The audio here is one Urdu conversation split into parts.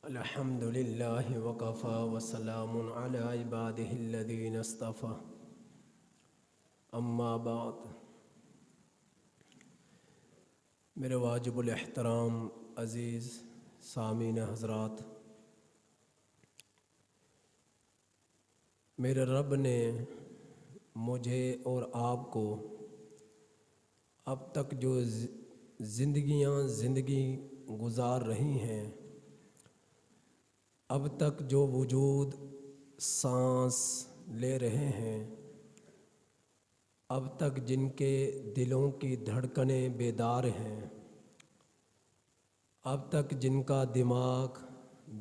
الحمد لله وكفى وسلام على عباده الذين اصطفى اما بعد۔ میرے واجب الاحترام عزیز سامعین حضرات، میرے رب نے مجھے اور آپ کو اب تک جو زندگی گزار رہی ہیں، اب تک جو وجود سانس لے رہے ہیں، اب تک جن کے دلوں کی دھڑکنیں بیدار ہیں، اب تک جن کا دماغ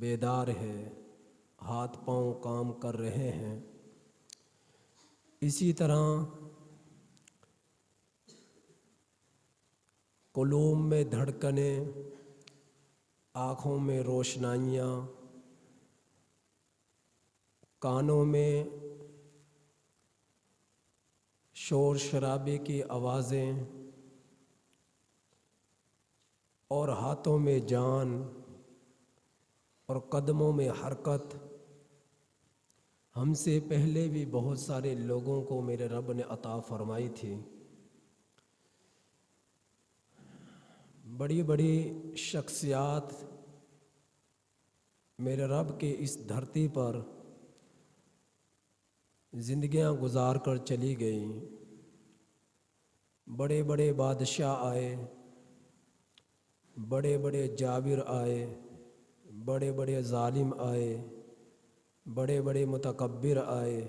بیدار ہے، ہاتھ پاؤں کام کر رہے ہیں، اسی طرح قلوب میں دھڑکنیں، آنکھوں میں روشنائیاں، کانوں میں شور شرابے کی آوازیں اور ہاتھوں میں جان اور قدموں میں حرکت ہم سے پہلے بھی بہت سارے لوگوں کو میرے رب نے عطا فرمائی تھی۔ بڑی بڑی شخصیات میرے رب کے اس دھرتی پر زندگیاں گزار کر چلی گئیں۔ بڑے بڑے بادشاہ آئے، بڑے بڑے جابر آئے، بڑے بڑے ظالم آئے، بڑے بڑے متکبر آئے،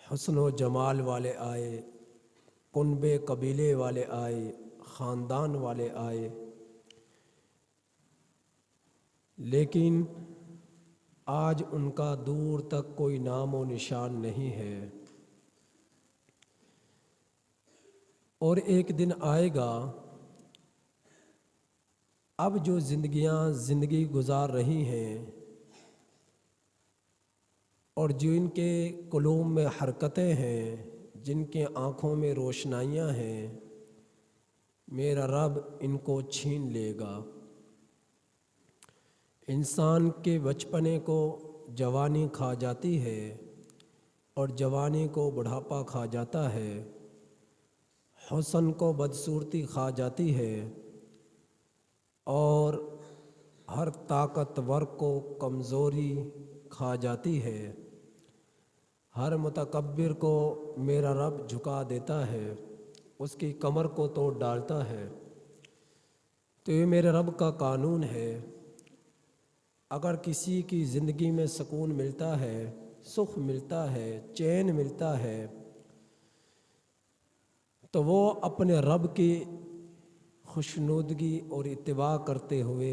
حسن و جمال والے آئے، کنبے قبیلے والے آئے، خاندان والے آئے، لیکن آج ان کا دور تک کوئی نام و نشان نہیں ہے۔ اور ایک دن آئے گا، اب جو زندگی گزار رہی ہیں اور جن کے قلوب میں حرکتیں ہیں، جن کے آنکھوں میں روشنائیاں ہیں، میرا رب ان کو چھین لے گا۔ انسان کے بچپنے کو جوانی کھا جاتی ہے اور جوانی کو بڑھاپا کھا جاتا ہے، حسن کو بدصورتی کھا جاتی ہے اور ہر طاقتور کو کمزوری کھا جاتی ہے، ہر متکبر کو میرا رب جھکا دیتا ہے، اس کی کمر کو توڑ ڈالتا ہے۔ تو یہ میرے رب کا قانون ہے۔ اگر کسی کی زندگی میں سکون ملتا ہے، سکھ ملتا ہے، چین ملتا ہے، تو وہ اپنے رب کی خوشنودگی اور اتباع کرتے ہوئے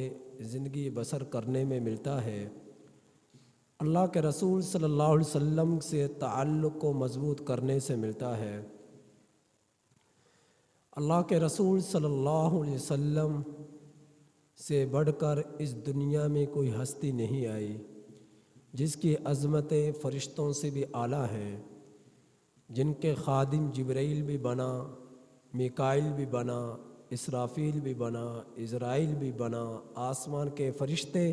زندگی بسر کرنے میں ملتا ہے۔ اللہ کے رسول صلی اللہ علیہ وسلم سے تعلق کو مضبوط کرنے سے ملتا ہے۔ اللہ کے رسول صلی اللہ علیہ وسلم سے بڑھ کر اس دنیا میں کوئی ہستی نہیں آئی جس کی عظمتیں فرشتوں سے بھی اعلیٰ ہیں، جن کے خادم جبرائیل بھی بنا، میکائیل بھی بنا، اسرافیل بھی بنا، عزرائیل بھی بنا، آسمان کے فرشتے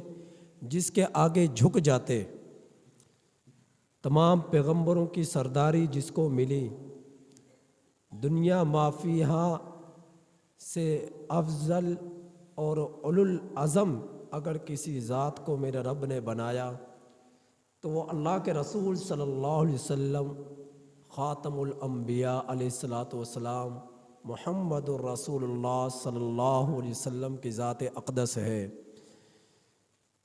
جس کے آگے جھک جاتے، تمام پیغمبروں کی سرداری جس کو ملی، دنیا مافیہا سے افضل اور اولو العزم اگر کسی ذات کو میرے رب نے بنایا تو وہ اللہ کے رسول صلی اللہ علیہ وسلم خاتم الانبیاء علیہ الصلاۃ والسلام محمد الرسول اللہ صلی اللہ علیہ وسلم کی ذات اقدس ہے۔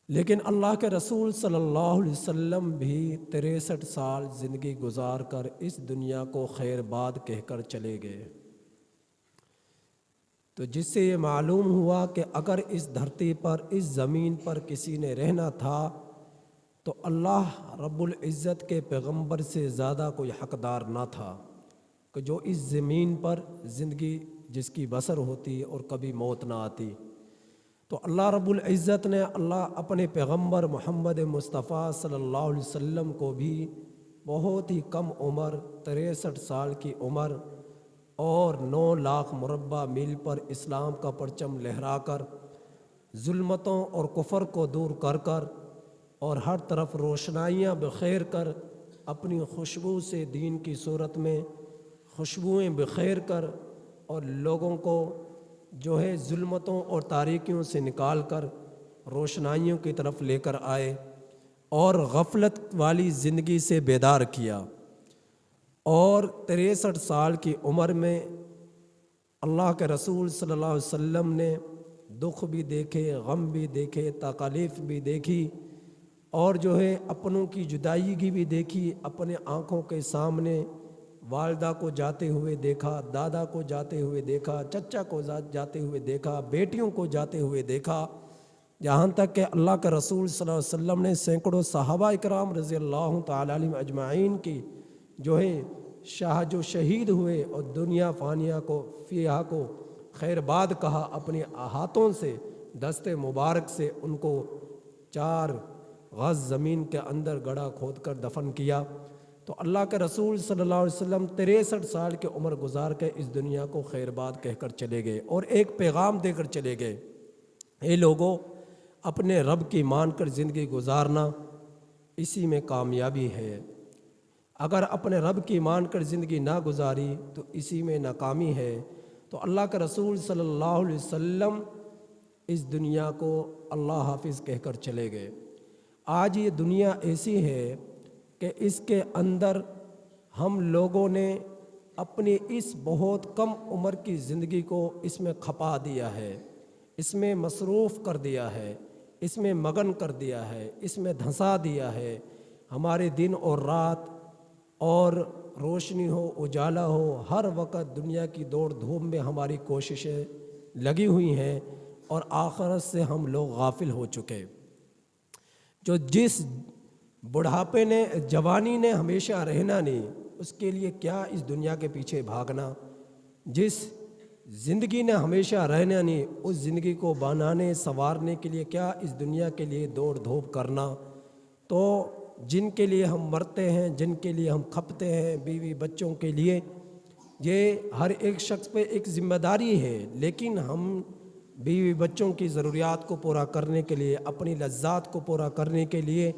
لیکن اللہ کے رسول صلی اللہ علیہ وسلم بھی 63 سال زندگی گزار کر اس دنیا کو خیر باد کہہ کر چلے گئے۔ تو جس سے یہ معلوم ہوا کہ اگر اس دھرتی پر، اس زمین پر کسی نے رہنا تھا تو اللہ رب العزت کے پیغمبر سے زیادہ کوئی حقدار نہ تھا کہ جو اس زمین پر زندگی جس کی بسر ہوتی اور کبھی موت نہ آتی۔ تو اللہ رب العزت نے اپنے پیغمبر محمد مصطفیٰ صلی اللہ علیہ وسلم کو بھی بہت ہی کم عمر، 63 سال کی عمر اور 9 لاکھ مربع میل پر اسلام کا پرچم لہرا کر ظلمتوں اور کفر کو دور کر کر اور ہر طرف روشنائیاں بخیر کر اپنی خوشبو سے دین کی صورت میں خوشبوئیں بخیر کر اور لوگوں کو جو ہے ظلمتوں اور تاریکیوں سے نکال کر روشنائیوں کی طرف لے کر آئے اور غفلت والی زندگی سے بیدار کیا۔ اور 63 سال کی عمر میں اللہ کے رسول صلی اللہ علیہ وسلم نے دکھ بھی دیکھے، غم بھی دیکھے، تکالیف بھی دیکھی، اور جو ہے اپنوں کی جدائیگی بھی دیکھی۔ اپنے آنکھوں کے سامنے والدہ کو جاتے ہوئے دیکھا، دادا کو جاتے ہوئے دیکھا، چچا کو جاتے ہوئے دیکھا، بیٹیوں کو جاتے ہوئے دیکھا، یہاں تک کہ اللہ کے رسول صلی اللہ علیہ وسلم نے سینکڑوں صحابہ اکرام رضی اللہ تعالیٰ عنہم اجمعین کی جو ہے جو شہید ہوئے اور دنیا فانیہ کو فیہا کو خیر باد کہا، اپنے ہاتھوں سے دست مبارک سے ان کو 4 غز زمین کے اندر گڑھا کھود کر دفن کیا۔ تو اللہ کے رسول صلی اللہ علیہ وسلم 63 سال کی عمر گزار کے اس دنیا کو خیر باد کہہ کر چلے گئے اور ایک پیغام دے کر چلے گئے، اے لوگوں، اپنے رب کی مان کر زندگی گزارنا، اسی میں کامیابی ہے۔ اگر اپنے رب کی مان کر زندگی نہ گزاری تو اسی میں ناکامی ہے۔ تو اللہ کے رسول صلی اللہ علیہ وسلم اس دنیا کو اللہ حافظ کہہ کر چلے گئے۔ آج یہ دنیا ایسی ہے کہ اس کے اندر ہم لوگوں نے اپنی اس بہت کم عمر کی زندگی کو اس میں کھپا دیا ہے، اس میں مصروف کر دیا ہے، اس میں مگن کر دیا ہے، اس میں دھنسا دیا ہے۔ ہمارے دن اور رات اور روشنی ہو اجالا ہو، ہر وقت دنیا کی دوڑ دھوپ میں ہماری کوششیں لگی ہوئی ہیں اور آخرت سے ہم لوگ غافل ہو چکے۔ جو جس بڑھاپے نے جوانی نے ہمیشہ رہنا نہیں، اس کے لیے کیا اس دنیا کے پیچھے بھاگنا؟ جس زندگی نے ہمیشہ رہنا نہیں، اس زندگی کو بنانے سنوارنے کے لیے کیا اس دنیا کے لیے دوڑ دھوپ کرنا؟ تو جن کے لیے ہم مرتے ہیں، جن کے لیے ہم کھپتے ہیں، بیوی بچوں کے لیے، یہ ہر ایک شخص پہ ایک ذمہ داری ہے، لیکن ہم بیوی بچوں کی ضروریات کو پورا کرنے کے لیے، اپنی لذات کو پورا کرنے کے لیے،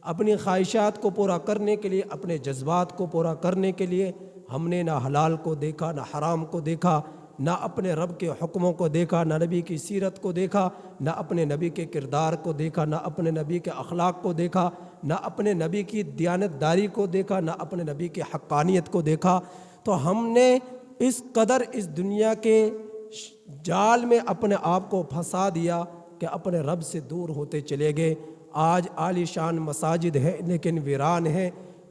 اپنی خواہشات کو پورا کرنے کے لیے، اپنے جذبات کو پورا کرنے کے لیے ہم نے نہ حلال کو دیکھا، نہ حرام کو دیکھا، نہ اپنے رب کے حکموں کو دیکھا، نہ نبی کی سیرت کو دیکھا، نہ اپنے نبی کے کردار کو دیکھا، نہ اپنے نبی کے اخلاق کو دیکھا، نہ اپنے نبی کی دیانت داری کو دیکھا، نہ اپنے نبی کی حقانیت کو دیکھا۔ تو ہم نے اس قدر اس دنیا کے جال میں اپنے آپ کو پھنسا دیا کہ اپنے رب سے دور ہوتے چلے گئے۔ آج عالی شان مساجد ہے لیکن ویران ہے،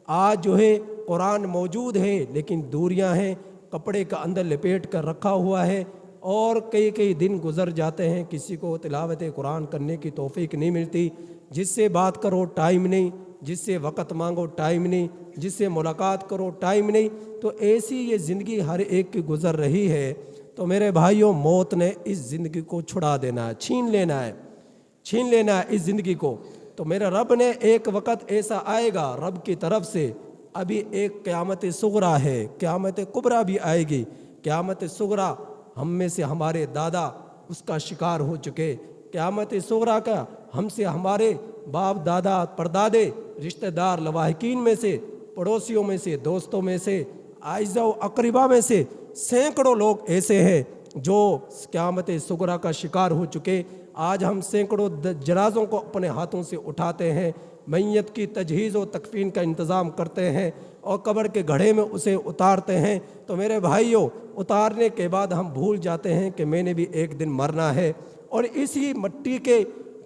آج جو ہے قرآن موجود ہے لیکن دوریاں ہیں، کپڑے کا اندر لپیٹ کر رکھا ہوا ہے، اور کئی دن گزر جاتے ہیں، کسی کو تلاوت قرآن کرنے کی توفیق نہیں ملتی، جس سے بات کرو ٹائم نہیں، جس سے وقت مانگو ٹائم نہیں، جس سے ملاقات کرو ٹائم نہیں۔ تو ایسی یہ زندگی ہر ایک کی گزر رہی ہے۔ تو میرے بھائیوں، موت نے اس زندگی کو چھڑا دینا ہے، چھین لینا ہے اس زندگی کو۔ تو میرے رب نے ایک وقت ایسا آئے گا رب کی طرف سے، ابھی ایک قیامت صغریٰ ہے، قیامت کبریٰ بھی آئے گی۔ قیامت صغریٰ ہم میں سے ہمارے دادا اس کا شکار ہو چکے، قیامت صغریٰ کا ہم سے ہمارے باپ دادا پردادے رشتہ دار لواحقین میں سے، پڑوسیوں میں سے، دوستوں میں سے، اعزاء و اقربا میں سے سینکڑوں لوگ ایسے ہیں جو قیامت صغریٰ کا شکار ہو چکے۔ آج ہم سینکڑوں جنازوں کو اپنے ہاتھوں سے اٹھاتے ہیں، میت کی تجہیز و تکفین کا انتظام کرتے ہیں اور قبر کے گڑھے میں اسے اتارتے ہیں۔ تو میرے بھائیوں، اتارنے کے بعد ہم بھول جاتے ہیں کہ میں نے بھی ایک دن مرنا ہے، اور اسی مٹی کے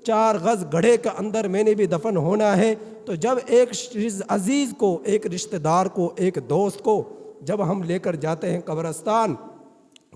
4 غز گڑھے کے اندر میں نے بھی دفن ہونا ہے۔ تو جب ایک عزیز کو، ایک رشتہ دار کو، ایک دوست کو جب ہم لے کر جاتے ہیں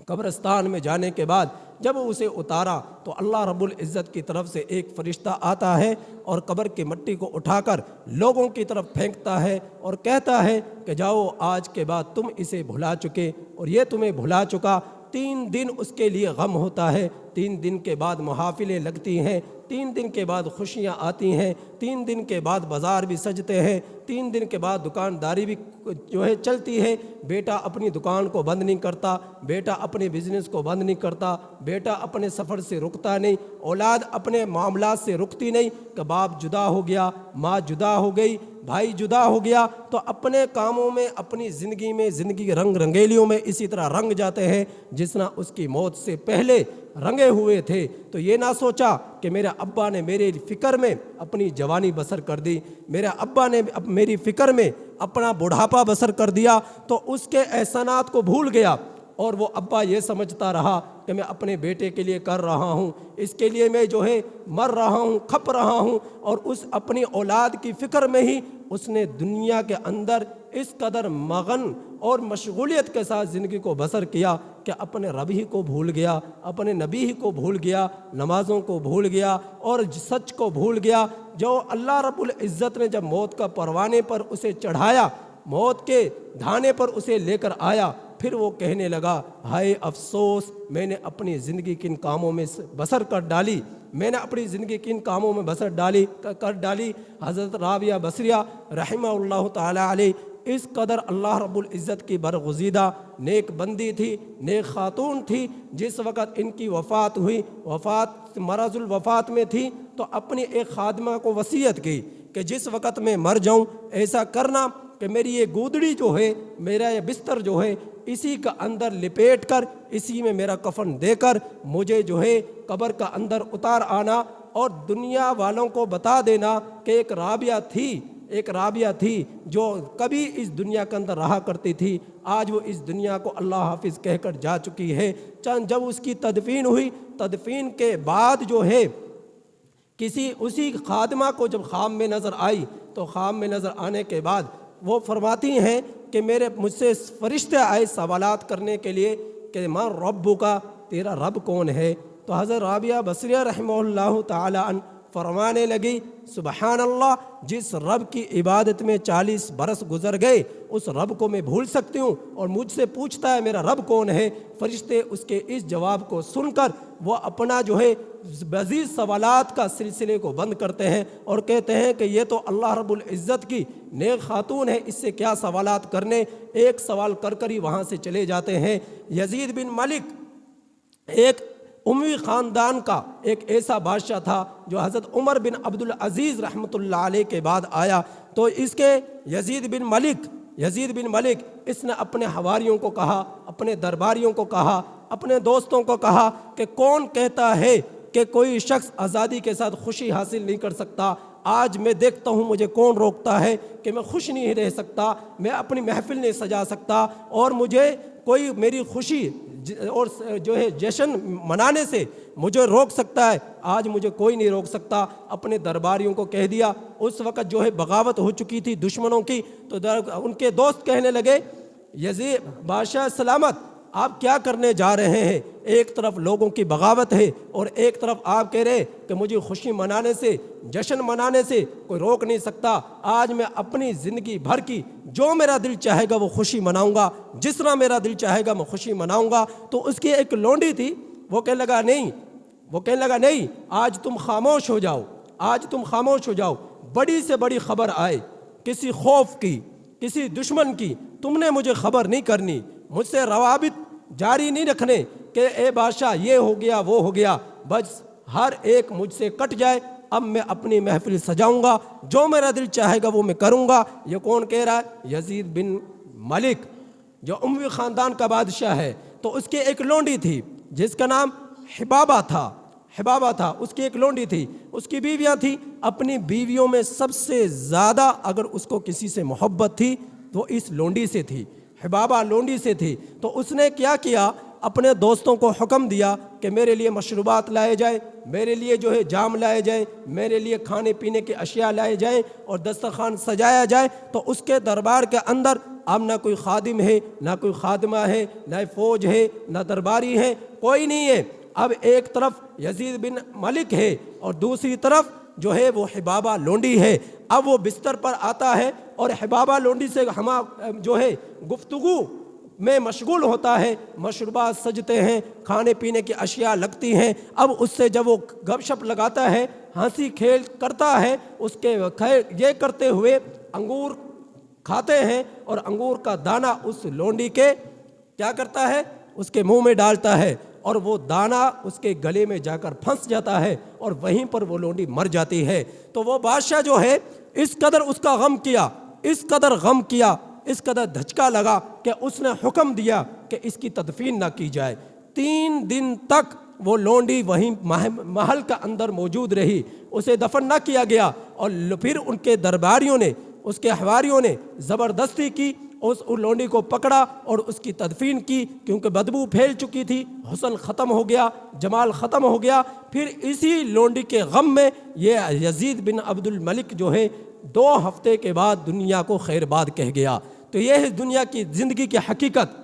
قبرستان میں جانے کے بعد جب اسے اتارا تو اللہ رب العزت کی طرف سے ایک فرشتہ آتا ہے اور قبر کی مٹی کو اٹھا کر لوگوں کی طرف پھینکتا ہے اور کہتا ہے کہ جاؤ، آج کے بعد تم اسے بھلا چکے اور یہ تمہیں بھلا چکا۔ 3 دن اس کے لیے غم ہوتا ہے، 3 دن کے بعد محافلیں لگتی ہیں، 3 دن کے بعد خوشیاں آتی ہیں، 3 دن کے بعد بازار بھی سجتے ہیں، 3 دن کے بعد دکانداری بھی جو ہے چلتی ہے۔ بیٹا اپنی دکان کو بند نہیں کرتا، بیٹا اپنے بزنس کو بند نہیں کرتا، بیٹا اپنے سفر سے رکتا نہیں، اولاد اپنے معاملات سے رکتی نہیں کہ باپ جدا ہو گیا، ماں جدا ہو گئی، بھائی جدا ہو گیا، تو اپنے کاموں میں، اپنی زندگی میں، زندگی رنگ رنگیلیوں میں اسی طرح رنگ جاتے ہیں جس طرح اس کی موت سے پہلے رنگے ہوئے تھے۔ تو یہ نہ سوچا کہ میرے ابا نے میرے فکر میں اپنی جوانی بسر کر دی، میرے ابا نے میری فکر میں اپنا بڑھاپا بسر کر دیا، تو اس کے احسانات کو بھول گیا، اور وہ ابا یہ سمجھتا رہا کہ میں اپنے بیٹے کے لیے کر رہا ہوں، اس کے لیے میں جو ہے مر رہا ہوں، کھپ رہا ہوں، اور اس اپنی اولاد کی فکر میں ہی اس نے دنیا کے اندر اس قدر مغن اور مشغولیت کے ساتھ زندگی کو بسر کیا کہ اپنے رب ہی کو بھول گیا، اپنے نبی ہی کو بھول گیا، نمازوں کو بھول گیا اور سچ کو بھول گیا۔ جو اللہ رب العزت نے جب موت کا پروانے پر اسے چڑھایا، موت کے دھانے پر اسے لے کر آیا، پھر وہ کہنے لگا ہائے افسوس، میں نے اپنی زندگی کن کاموں میں بسر کر ڈالی، میں نے اپنی زندگی کن کاموں میں بسر کر ڈالی۔ حضرت رابعہ بصریہ رحمہ اللہ تعالی علیہ اس قدر اللہ رب العزت کی برگزیدہ نیک بندی تھی، نیک خاتون تھی۔ جس وقت ان کی وفات ہوئی، مرض الوفات میں تھی، تو اپنی ایک خادمہ کو وصیت کی کہ جس وقت میں مر جاؤں ایسا کرنا کہ میری یہ گودڑی جو ہے، میرا یہ بستر جو ہے، اسی کا اندر لپیٹ کر، اسی میں میرا کفن دے کر مجھے جو ہے قبر کا اندر اتار آنا، اور دنیا والوں کو بتا دینا کہ ایک رابعہ تھی جو کبھی اس دنیا کے اندر رہا کرتی تھی، آج وہ اس دنیا کو اللہ حافظ کہہ کر جا چکی ہے۔ جب اس کی تدفین ہوئی، تدفین کے بعد جو ہے اسی خادمہ کو جب خواب میں نظر آئی، تو خواب میں نظر آنے کے بعد وہ فرماتی ہیں کہ مجھ سے فرشتے آئے سوالات کرنے کے لیے کہ ماں ربو کا، تیرا رب کون ہے؟ تو حضرت رابعہ بصریہ رحمہ اللہ تعالی عنہ فرمانے لگی سبحان اللہ، جس رب کی عبادت میں 40 برس گزر گئے اس رب کو میں بھول سکتی ہوں، اور مجھ سے پوچھتا ہے میرا رب کون ہے؟ فرشتے اس کے اس جواب کو سن کر وہ اپنا جو ہے مزید سوالات کا سلسلے کو بند کرتے ہیں اور کہتے ہیں کہ یہ تو اللہ رب العزت کی نیک خاتون ہے، اس سے کیا سوالات کرنے، ایک سوال کر ہی وہاں سے چلے جاتے ہیں۔ یزید بن ملک ایک اموی خاندان کا ایک ایسا بادشاہ تھا جو حضرت عمر بن عبدالعزیز رحمۃ اللہ علیہ کے بعد آیا، تو اس کے یزید بن ملک اس نے اپنے حواریوں کو کہا، اپنے درباریوں کو کہا، اپنے دوستوں کو کہا کہ کون کہتا ہے کہ کوئی شخص آزادی کے ساتھ خوشی حاصل نہیں کر سکتا؟ آج میں دیکھتا ہوں مجھے کون روکتا ہے کہ میں خوش نہیں رہ سکتا، میں اپنی محفل نہیں سجا سکتا، اور مجھے کوئی میری خوشی اور جو ہے جشن منانے سے مجھے روک سکتا ہے؟ آج مجھے کوئی نہیں روک سکتا۔ اپنے درباریوں کو کہہ دیا۔ اس وقت جو ہے بغاوت ہو چکی تھی دشمنوں کی، تو ان کے دوست کہنے لگے یزید بادشاہ سلامت، آپ کیا کرنے جا رہے ہیں؟ ایک طرف لوگوں کی بغاوت ہے اور ایک طرف آپ کہہ رہے کہ مجھے خوشی منانے سے، جشن منانے سے کوئی روک نہیں سکتا۔ آج میں اپنی زندگی بھر کی جو میرا دل چاہے گا وہ خوشی مناؤں گا، جس طرح میرا دل چاہے گا میں خوشی مناؤں گا۔ تو اس کی ایک لونڈی تھی، وہ کہنے لگا نہیں، آج تم خاموش ہو جاؤ، بڑی سے بڑی خبر آئے، کسی خوف کی، کسی دشمن کی، تم نے مجھے خبر نہیں کرنی، مجھ سے روابط جاری نہیں رکھنے کہ اے بادشاہ یہ ہو گیا وہ ہو گیا، بس ہر ایک مجھ سے کٹ جائے، اب میں اپنی محفل سجاؤں گا، جو میرا دل چاہے گا وہ میں کروں گا۔ یہ کون کہہ رہا ہے؟ یزید بن ملک جو اموی خاندان کا بادشاہ ہے۔ تو اس کی ایک لونڈی تھی جس کا نام حبابہ تھا، اس کی ایک لونڈی تھی، اس کی بیویاں تھیں۔ اپنی بیویوں میں سب سے زیادہ اگر اس کو کسی سے محبت تھی تو اس لونڈی سے تھی، حبابہ لونڈی سے تھی۔ تو اس نے کیا اپنے دوستوں کو حکم دیا کہ میرے لیے مشروبات لائے جائے، میرے لیے جو ہے جام لائے جائیں، میرے لیے کھانے پینے کی اشیاء لائے جائیں اور دسترخوان سجایا جائے۔ تو اس کے دربار کے اندر اب نہ کوئی خادم ہے، نہ کوئی خادمہ ہے، نہ فوج ہے، نہ درباری ہے، کوئی نہیں ہے۔ اب ایک طرف یزید بن ملک ہے اور دوسری طرف جو ہے وہ حبابہ لونڈی ہے۔ اب وہ بستر پر آتا ہے اور حبابہ لونڈی سے جو ہے گفتگو میں مشغول ہوتا ہے، مشروبات سجتے ہیں، کھانے پینے کی اشیاء لگتی ہیں، اب اس سے جب وہ گپ شپ لگاتا ہے، ہنسی کھیل کرتا ہے، اس کے یہ کرتے ہوئے انگور کھاتے ہیں اور انگور کا دانہ اس لونڈی کے کیا کرتا ہے، اس کے منہ میں ڈالتا ہے اور وہ دانہ اس کے گلے میں جا کر پھنس جاتا ہے اور وہیں پر وہ لونڈی مر جاتی ہے۔ تو وہ بادشاہ جو ہے اس قدر اس کا غم کیا، اس قدر غم کیا، اس قدر دھچکا لگا کہ اس نے حکم دیا کہ اس کی تدفین نہ کی جائے۔ 3 دن تک وہ لونڈی وہیں محل کا اندر موجود رہی، اسے دفن نہ کیا گیا، اور پھر ان کے درباریوں نے، اس کے حواریوں نے زبردستی کی، اس لونڈی کو پکڑا اور اس کی تدفین کی، کیونکہ بدبو پھیل چکی تھی، حسن ختم ہو گیا، جمال ختم ہو گیا۔ پھر اسی لونڈی کے غم میں یہ یزید بن عبد الملک جو ہے 2 ہفتے کے بعد دنیا کو خیر باد کہہ گیا۔ تو یہ ہے دنیا کی زندگی کی حقیقت۔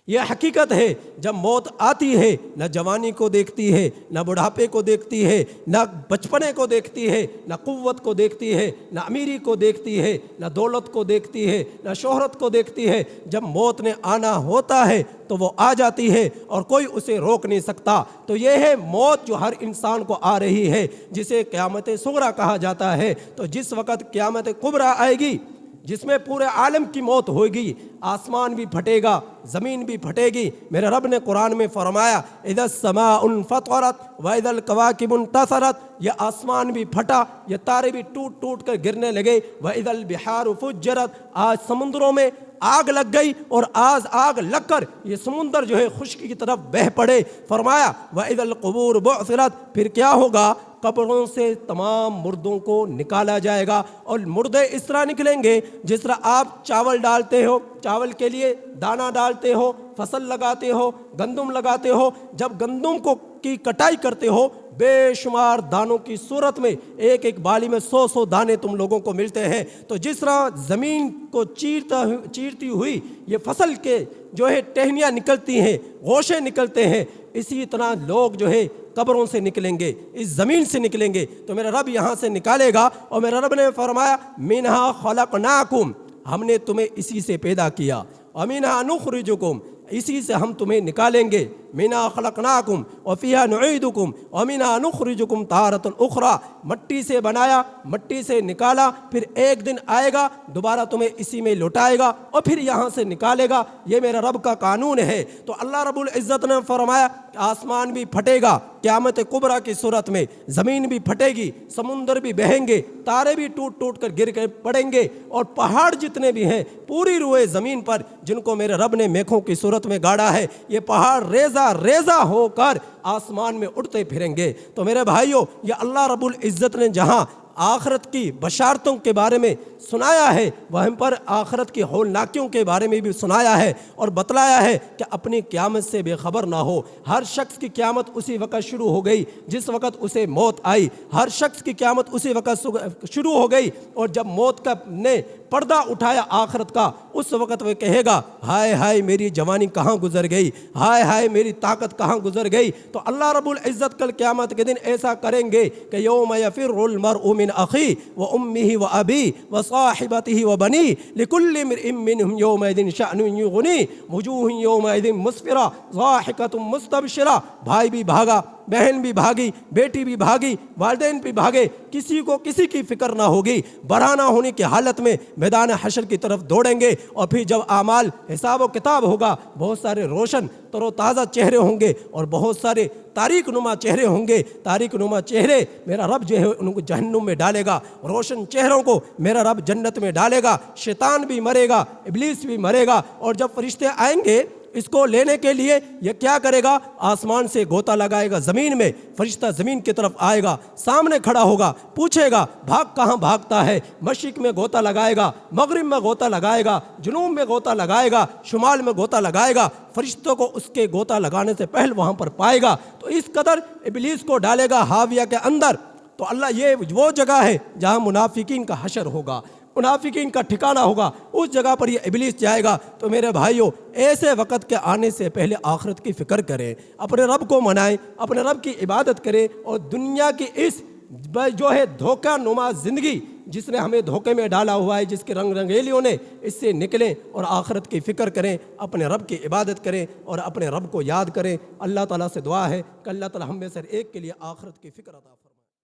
یہ حقیقت ہے، جب موت آتی ہے نہ جوانی کو دیکھتی ہے، نہ بڑھاپے کو دیکھتی ہے، نہ بچپنے کو دیکھتی ہے، نہ قوت کو دیکھتی ہے، نہ امیری کو دیکھتی ہے، نہ دولت کو دیکھتی ہے، نہ شہرت کو دیکھتی ہے۔ جب موت نے آنا ہوتا ہے تو وہ آ جاتی ہے اور کوئی اسے روک نہیں سکتا۔ تو یہ ہے موت جو ہر انسان کو آ رہی ہے، جسے قیامت صغریٰ کہا جاتا ہے۔ تو جس وقت قیامت کبریٰ آئے گی، جس میں پورے عالم کی موت ہوگی، آسمان بھی پھٹے گا، زمین بھی پھٹے گی۔ میرے رب نے قرآن میں فرمایا اذا السماء انفطرت واذا الکواکب انتثرت، یہ آسمان بھی پھٹا، یہ تارے بھی ٹوٹ ٹوٹ کر گرنے لگے۔ واذا البحار فجرت، آج سمندروں میں آگ لگ گئی اور آگ لگ کر یہ سمندر جو ہے خشکی کی طرف بہہ پڑے۔ فرمایا واذا القبور بعثرت، پھر کیا ہوگا، قبروں سے تمام مردوں کو نکالا جائے گا، اور مردے اس طرح نکلیں گے جس طرح آپ چاول ڈالتے ہو، چاول کے لیے دانہ ڈالتے ہو، فصل لگاتے ہو، گندم لگاتے ہو، جب گندم کی کٹائی کرتے ہو، بے شمار دانوں کی صورت میں ایک ایک بالی میں 100 دانے تم لوگوں کو ملتے ہیں۔ تو جس طرح زمین کو چیرتی ہوئی یہ فصل کے جو ہے ٹہنیاں نکلتی ہیں، گوشے نکلتے ہیں، اسی طرح لوگ جو ہے قبروں سے نکلیں گے، اس زمین سے نکلیں گے۔ تو میرا رب یہاں سے نکالے گا، اور میرا رب نے فرمایا منہا خلقناکم، ہم نے تمہیں اسی سے پیدا کیا، ومنہا نخرجکم، اسی سے ہم تمہیں نکالیں گے، منہا خلقناکم وفیہا نعیدکم ومنہا نخرجکم تارۃ اخری، مٹی سے بنایا، مٹی سے نکالا، پھر ایک دن آئے گا دوبارہ تمہیں اسی میں لوٹائے گا اور پھر یہاں سے نکالے گا۔ یہ میرا رب کا قانون ہے۔ تو اللہ رب العزت نے فرمایا آسمان بھی پھٹے گا قیامت کبریٰ کی صورت میں، زمین بھی پھٹے گی، سمندر بھی بہیں گے، تارے بھی ٹوٹ ٹوٹ کر گر کے پڑیں گے، اور پہاڑ جتنے بھی ہیں پوری روئے زمین پر جن کو میرے رب نے میخوں کی صورت میں گاڑا ہے، یہ پہاڑ ریزہ ریزہ ہو کر آسمان میں اڑتے پھریں گے۔ تو میرے بھائیوں، یہ اللہ رب العزت نے جہاں آخرت کی بشارتوں کے بارے میں سنایا ہے، وہاں پر آخرت کی ہولناکیوں کے بارے میں بھی سنایا ہے اور بتلایا ہے کہ اپنی قیامت سے بے خبر نہ ہو۔ ہر شخص کی قیامت اسی وقت شروع ہو گئی جس وقت اسے موت آئی، ہر شخص کی قیامت اسی وقت شروع ہو گئی، اور جب موت نے پردہ اٹھایا آخرت کا، اس وقت وہ کہے گا ہائے ہائے میری جوانی کہاں گزر گئی، ہائے ہائے میری طاقت کہاں گزر گئی۔ تو اللہ رب العزت کل قیامت کے دن ایسا کریں گے کہ یوم یفر المرء من اخی و امہ و ابی و صاحبتہ و بنی لکل امرئ منہم یومئذ شأن یغنی وجوہ یومئذ مسفرہ ضاحکۃ مستبشرہ۔ بھائی بھی بھاگا، بہن بھی بھاگی، بیٹی بھی بھاگی، والدین بھی بھاگے، کسی کو کسی کی فکر نہ ہوگی، برہنہ ہونے کی حالت میں میدان حشر کی طرف دوڑیں گے، اور پھر جب اعمال حساب و کتاب ہوگا، بہت سارے روشن تر و تازہ چہرے ہوں گے اور بہت سارے تاریک نما چہرے ہوں گے۔ تاریک نما چہرے میرا رب جو ہے ان کو جہنم میں ڈالے گا، روشن چہروں کو میرا رب جنت میں ڈالے گا۔ شیطان بھی مرے گا، ابلیس بھی مرے گا، اور جب فرشتے آئیں گے اس کو لینے کے لیے، یہ کیا کرے گا، آسمان سے گوتا لگائے گا زمین میں، فرشتہ زمین کی طرف آئے گا، سامنے کھڑا ہوگا، پوچھے گا بھاگ کہاں بھاگتا ہے، مشرق میں گوتا لگائے گا، مغرب میں گوتا لگائے گا، جنوب میں گوتا لگائے گا، شمال میں گوتا لگائے گا، فرشتوں کو اس کے گوتا لگانے سے پہلے وہاں پر پائے گا۔ تو اس قدر ابلیس کو ڈالے گا ہاویہ کے اندر۔ تو اللہ، یہ وہ جگہ ہے جہاں منافقین کا حشر ہوگا، منافقین کا ٹھکانہ ہوگا، اس جگہ پر یہ ابلیس جائے گا۔ تو میرے بھائیوں، ایسے وقت کے آنے سے پہلے آخرت کی فکر کریں، اپنے رب کو منائیں، اپنے رب کی عبادت کریں، اور دنیا کی اس جو ہے دھوکہ نما زندگی جس نے ہمیں دھوکے میں ڈالا ہوا ہے، جس کے رنگ رنگیلیوں نے، اس سے نکلیں اور آخرت کی فکر کریں، اپنے رب کی عبادت کریں اور اپنے رب کو یاد کریں۔ اللہ تعالیٰ سے دعا ہے کہ اللہ تعالیٰ ہم میں سے ایک کے لیے آخرت کی فکر عطا فرمائے۔